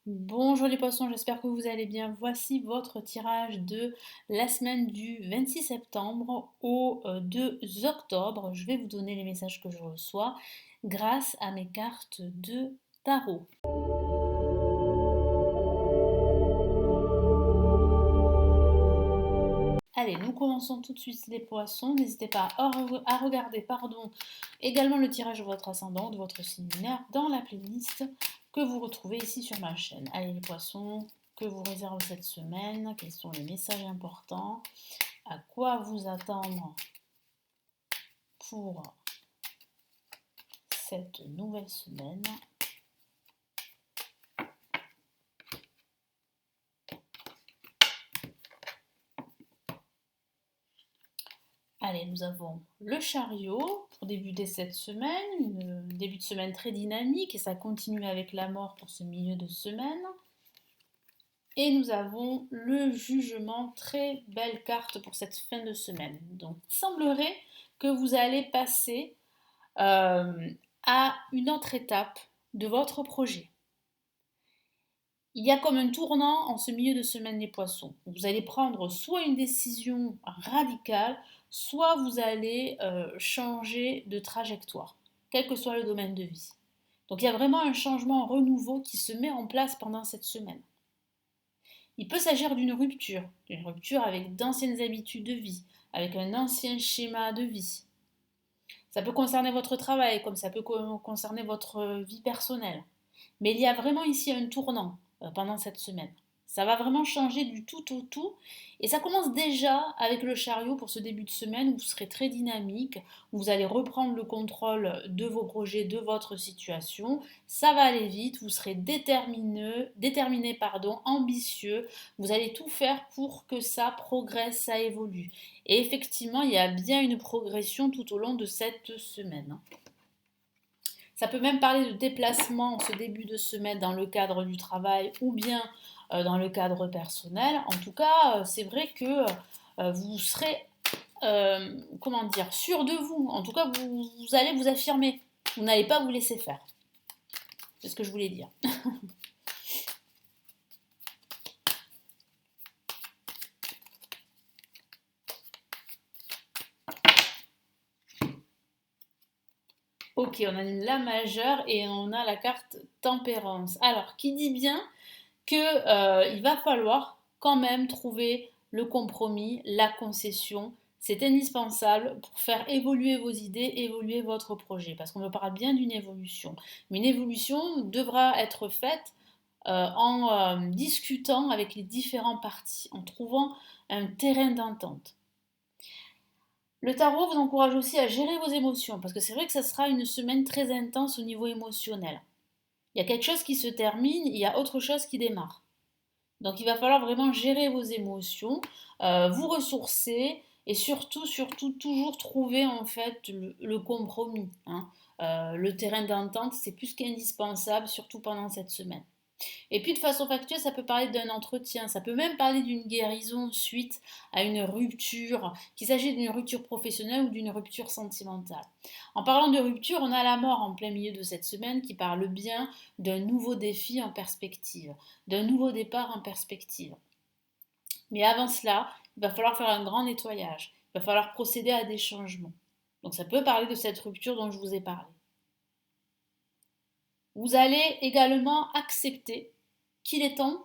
Bonjour les poissons, j'espère que vous allez bien. Voici votre tirage de la semaine du 26 septembre au 2 octobre. Je vais vous donner les messages que je reçois grâce à mes cartes de tarot. Allez, nous commençons tout de suite les poissons. N'hésitez pas à regarder également le tirage de votre ascendant, de votre signe lunaire dans la playlist que vous retrouvez ici sur ma chaîne. Allez les poissons, que vous réserve cette semaine? Quels sont les messages importants? À quoi vous attendre pour cette nouvelle semaine? Allez, nous avons le chariot pour débuter cette semaine, un début de semaine très dynamique et ça continue avec la mort pour ce milieu de semaine. Et nous avons le jugement, très belle carte pour cette fin de semaine. Donc il semblerait que vous allez passer à une autre étape de votre projet. Il y a comme un tournant en ce milieu de semaine des poissons. Vous allez prendre soit une décision radicale, soit vous allez changer de trajectoire, quel que soit le domaine de vie. Donc il y a vraiment un changement, un renouveau qui se met en place pendant cette semaine. Il peut s'agir d'une rupture avec d'anciennes habitudes de vie, avec un ancien schéma de vie. Ça peut concerner votre travail, comme ça peut concerner votre vie personnelle. Mais il y a vraiment ici un tournant pendant cette semaine. Ça va vraiment changer du tout au tout. Et ça commence déjà avec le chariot pour ce début de semaine où vous serez très dynamique, où vous allez reprendre le contrôle de vos projets, de votre situation. Ça va aller vite, vous serez déterminé, ambitieux. Vous allez tout faire pour que ça progresse, ça évolue. Et effectivement, il y a bien une progression tout au long de cette semaine. Ça peut même parler de déplacement en ce début de semaine dans le cadre du travail ou bien dans le cadre personnel. En tout cas, c'est vrai que vous serez, comment dire, sûr de vous. En tout cas, vous allez vous affirmer. Vous n'allez pas vous laisser faire. C'est ce que je voulais dire. Ok, on a la majeure et on a la carte tempérance. Alors, qui dit bien que il va falloir quand même trouver le compromis, la concession. C'est indispensable pour faire évoluer vos idées, évoluer votre projet, parce qu'on me parle bien d'une évolution. Mais une évolution devra être faite en discutant avec les différents parties, en trouvant un terrain d'entente. Le tarot vous encourage aussi à gérer vos émotions, parce que c'est vrai que ça sera une semaine très intense au niveau émotionnel. Il y a quelque chose qui se termine, il y a autre chose qui démarre. Donc il va falloir vraiment gérer vos émotions, vous ressourcer et surtout, toujours trouver en fait le compromis, hein. Le terrain d'entente, c'est plus qu'indispensable, surtout pendant cette semaine. Et puis de façon factuelle, ça peut parler d'un entretien, ça peut même parler d'une guérison suite à une rupture, qu'il s'agit d'une rupture professionnelle ou d'une rupture sentimentale. En parlant de rupture, on a la mort en plein milieu de cette semaine qui parle bien d'un nouveau défi en perspective, d'un nouveau départ en perspective. Mais avant cela, il va falloir faire un grand nettoyage, il va falloir procéder à des changements. Donc ça peut parler de cette rupture dont je vous ai parlé. Vous allez également accepter qu'il est temps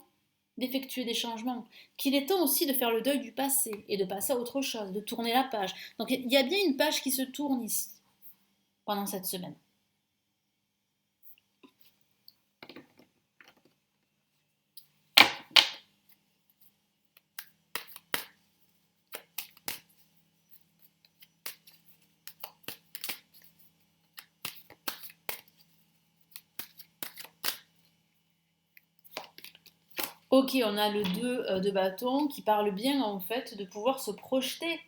d'effectuer des changements, qu'il est temps aussi de faire le deuil du passé et de passer à autre chose, de tourner la page. Donc il y a bien une page qui se tourne ici pendant cette semaine. Ok, on a le 2 de bâton qui parle bien en fait de pouvoir se projeter.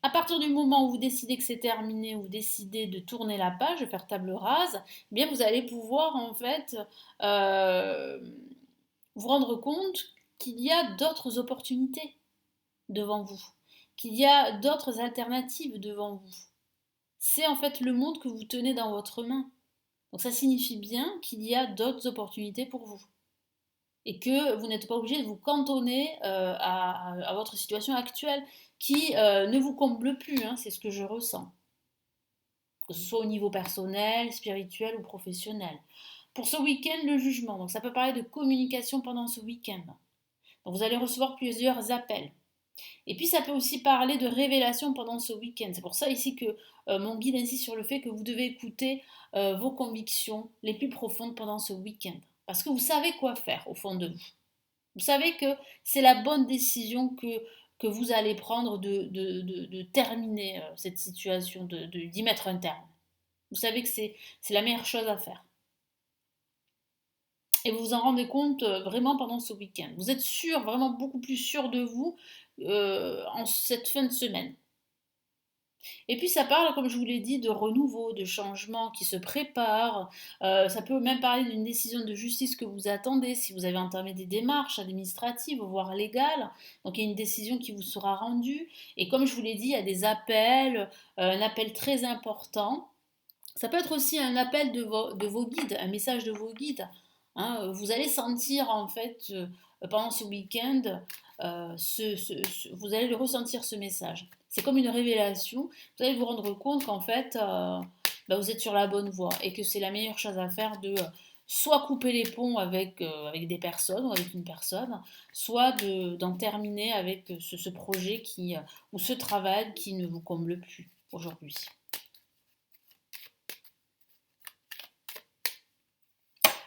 À partir du moment où vous décidez que c'est terminé, où vous décidez de tourner la page, de faire table rase, eh bien vous allez pouvoir en fait euh, vous rendre compte qu'il y a d'autres opportunités devant vous, qu'il y a d'autres alternatives devant vous. C'est en fait le monde que vous tenez dans votre main. Donc ça signifie bien qu'il y a d'autres opportunités pour vous et que vous n'êtes pas obligé de vous cantonner à votre situation actuelle qui ne vous comble plus, hein, c'est ce que je ressens, que ce soit au niveau personnel, spirituel ou professionnel. Pour ce week-end, le jugement, donc ça peut parler de communication pendant ce week-end. Donc vous allez recevoir plusieurs appels. Et puis ça peut aussi parler de révélation pendant ce week-end. C'est pour ça ici que mon guide insiste sur le fait que vous devez écouter vos convictions les plus profondes pendant ce week-end. Parce que vous savez quoi faire au fond de vous. Vous savez que c'est la bonne décision que vous allez prendre de terminer cette situation, d'y mettre un terme. Vous savez que c'est la meilleure chose à faire. Et vous vous en rendez compte vraiment pendant ce week-end. Vous êtes sûr, vraiment beaucoup plus sûr de vous en cette fin de semaine. Et puis ça parle, comme je vous l'ai dit, de renouveau, de changement qui se prépare. Ça peut même parler d'une décision de justice que vous attendez si vous avez entamé des démarches administratives, voire légales. Donc il y a une décision qui vous sera rendue. Et comme je vous l'ai dit, il y a des appels, un appel très important. Ça peut être aussi un appel de vos guides, un message de vos guides. Hein. Vous allez sentir en fait pendant ce week-end, vous allez le ressentir ce message. C'est comme une révélation. Vous allez vous rendre compte qu'en fait, vous êtes sur la bonne voie et que c'est la meilleure chose à faire de soit couper les ponts avec des personnes ou avec une personne, soit d'en terminer avec ce projet ou ce travail qui ne vous comble plus aujourd'hui.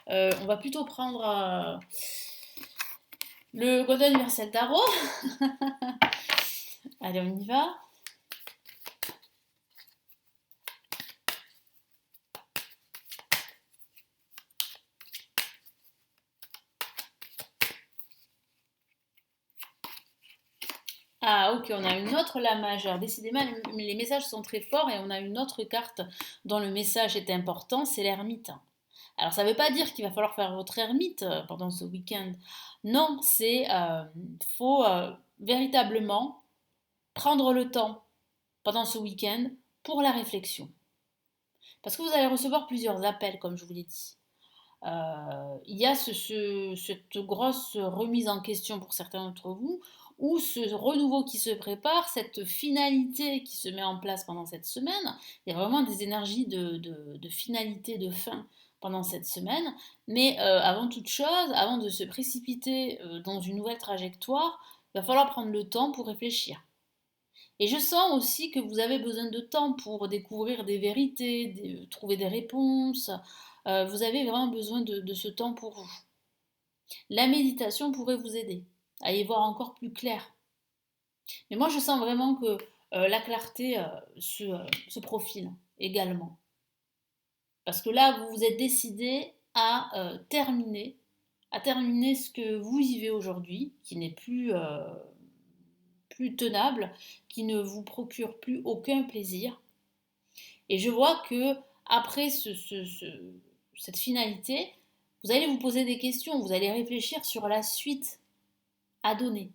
On va plutôt prendre le Golden Universal Tarot. Allez, on y va. Ah, ok, on a une autre La majeure. Décidément, les messages sont très forts et on a une autre carte dont le message est important, c'est l'ermite. Alors, ça ne veut pas dire qu'il va falloir faire votre ermite pendant ce week-end. Non, faut véritablement prendre le temps pendant ce week-end pour la réflexion. Parce que vous allez recevoir plusieurs appels, comme je vous l'ai dit. Il y a cette grosse remise en question pour certains d'entre vous, ou ce renouveau qui se prépare, cette finalité qui se met en place pendant cette semaine. Il y a vraiment des énergies de finalité, de fin pendant cette semaine. Mais avant toute chose, avant de se précipiter dans une nouvelle trajectoire, il va falloir prendre le temps pour réfléchir. Et je sens aussi que vous avez besoin de temps pour découvrir des vérités, trouver des réponses. Vous avez vraiment besoin de ce temps pour vous. La méditation pourrait vous aider à y voir encore plus clair. Mais moi, je sens vraiment que la clarté se profile également. Parce que là, vous vous êtes décidé à terminer ce que vous vivez aujourd'hui, qui n'est plus tenable, qui ne vous procure plus aucun plaisir. Et je vois que après cette finalité, vous allez vous poser des questions, vous allez réfléchir sur la suite à donner.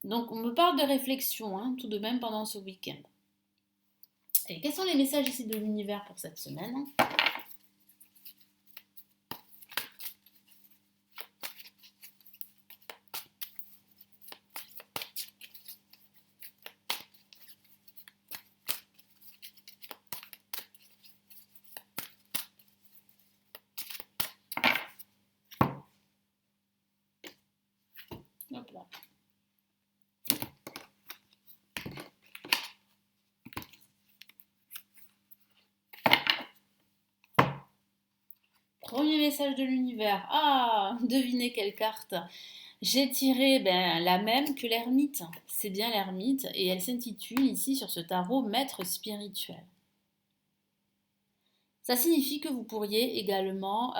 Donc on me parle de réflexion hein, tout de même pendant ce week-end. Et quels sont les messages ici de l'univers pour cette semaine ? Hop là. Premier message de l'univers. Ah, devinez quelle carte. J'ai tiré la même que l'ermite. C'est bien l'ermite et elle s'intitule ici sur ce tarot Maître spirituel. Ça signifie que vous pourriez également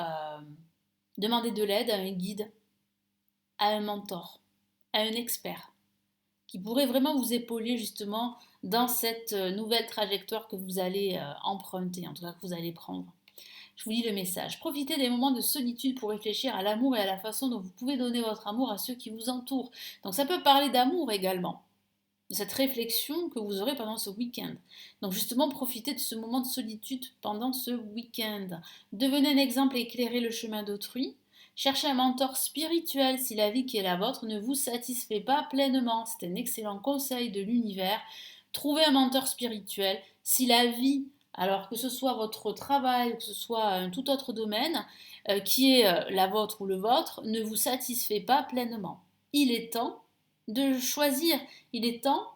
demander de l'aide à un guide, à un mentor, à un expert qui pourrait vraiment vous épauler justement dans cette nouvelle trajectoire que vous allez emprunter, en tout cas que vous allez prendre. Je vous lis le message. Profitez des moments de solitude pour réfléchir à l'amour et à la façon dont vous pouvez donner votre amour à ceux qui vous entourent. Donc ça peut parler d'amour également. cette réflexion que vous aurez pendant ce week-end. Donc justement, profitez de ce moment de solitude pendant ce week-end. Devenez un exemple et éclairez le chemin d'autrui. Cherchez un mentor spirituel si la vie qui est la vôtre ne vous satisfait pas pleinement. C'est un excellent conseil de l'univers. Trouvez un mentor spirituel si la vie, alors que ce soit votre travail, que ce soit un tout autre domaine, qui est la vôtre ou le vôtre, ne vous satisfait pas pleinement. Il est temps de choisir, il est temps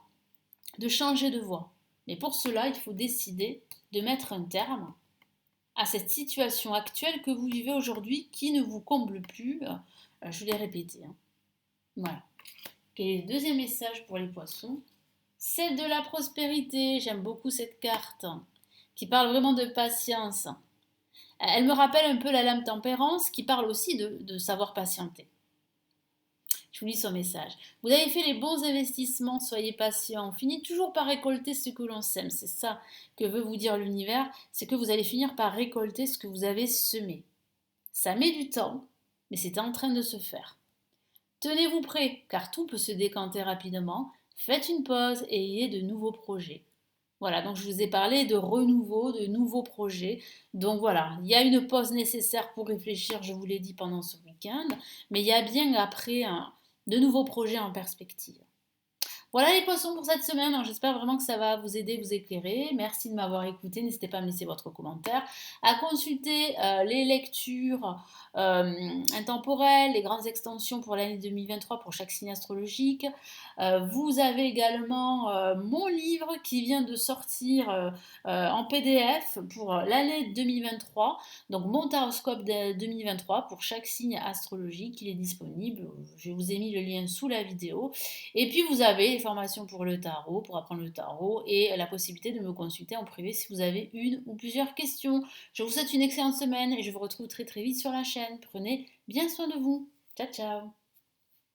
de changer de voie. Mais pour cela, il faut décider de mettre un terme à cette situation actuelle que vous vivez aujourd'hui qui ne vous comble plus. Je l'ai répété. Hein. Voilà. Quel est le deuxième message pour les poissons? C'est de la prospérité. J'aime beaucoup cette carte qui parle vraiment de patience. Elle me rappelle un peu la lame tempérance qui parle aussi de savoir patienter. Je vous lis son message. Vous avez fait les bons investissements, soyez patient. On finit toujours par récolter ce que l'on sème. C'est ça que veut vous dire l'univers, c'est que vous allez finir par récolter ce que vous avez semé. Ça met du temps, mais c'est en train de se faire. Tenez-vous prêt, car tout peut se décanter rapidement. Faites une pause et ayez de nouveaux projets. Voilà, donc je vous ai parlé de renouveau, de nouveaux projets. Donc voilà, il y a une pause nécessaire pour réfléchir, je vous l'ai dit pendant ce week-end, mais il y a bien après de nouveaux projets en perspective. Voilà les poissons pour cette semaine. Alors, j'espère vraiment que ça va vous aider, vous éclairer. Merci de m'avoir écouté. N'hésitez pas à me laisser votre commentaire, à consulter les lectures intemporelles, les grandes extensions pour l'année 2023 pour chaque signe astrologique. Vous avez également mon livre qui vient de sortir en PDF pour l'année 2023. Donc mon taroscope de 2023 pour chaque signe astrologique. Il est disponible. Je vous ai mis le lien sous la vidéo. Et puis vous avez les formations pour le tarot, pour apprendre le tarot et la possibilité de me consulter en privé si vous avez une ou plusieurs questions. Je vous souhaite une excellente semaine et je vous retrouve très très vite sur la chaîne. Prenez bien soin de vous. Ciao ciao.